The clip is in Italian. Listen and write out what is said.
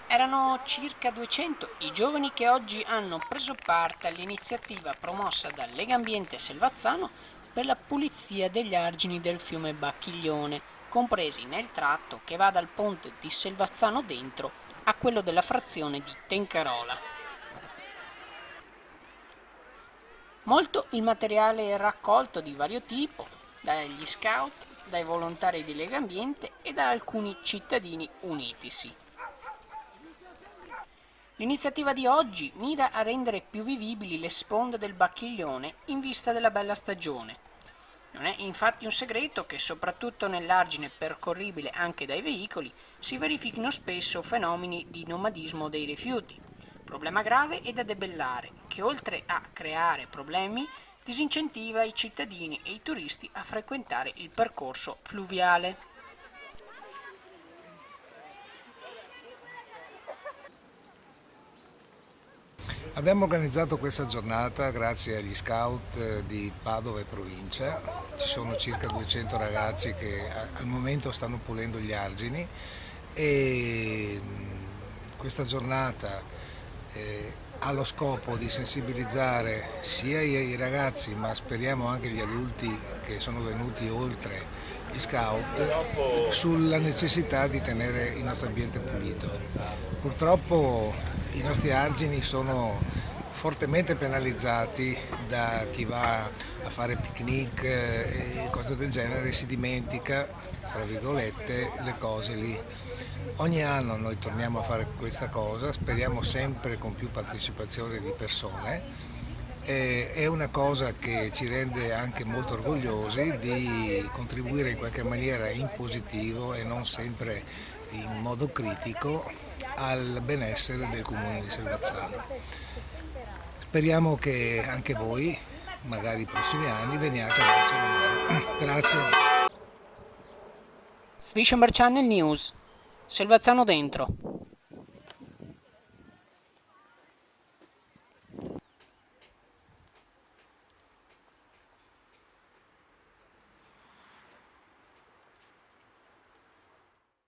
Erano circa 200 i giovani che oggi hanno preso parte all'iniziativa promossa da Legambiente Selvazzano per la pulizia degli argini del fiume Bacchiglione, compresi nel tratto che va dal ponte di Selvazzano Dentro a quello della frazione di Tencarola. Molto il materiale raccolto di vario tipo, dagli scout, dai volontari di Legambiente e da alcuni cittadini unitisi. L'iniziativa di oggi mira a rendere più vivibili le sponde del Bacchiglione in vista della bella stagione. Non è infatti un segreto che soprattutto nell'argine percorribile anche dai veicoli si verifichino spesso fenomeni di nomadismo dei rifiuti, problema grave e da debellare che oltre a creare problemi disincentiva i cittadini e i turisti a frequentare il percorso fluviale. Abbiamo organizzato questa giornata grazie agli scout di Padova e provincia. Ci sono circa 200 ragazzi che al momento stanno pulendo gli argini e questa giornata ha lo scopo di sensibilizzare sia i ragazzi ma speriamo anche gli adulti che sono venuti oltre gli scout sulla necessità di tenere il nostro ambiente pulito. Purtroppo i nostri argini sono fortemente penalizzati da chi va a fare picnic e cose del genere e si dimentica, fra virgolette, le cose lì. Ogni anno noi torniamo a fare questa cosa, speriamo sempre con più partecipazione di persone. È una cosa che ci rende anche molto orgogliosi di contribuire in qualche maniera in positivo e non sempre in modo critico al benessere del comune di Selvazzano. Speriamo che anche voi, magari i prossimi anni, veniate a darci una mano. Grazie. Svicenber Channel News. Selvazzano Dentro.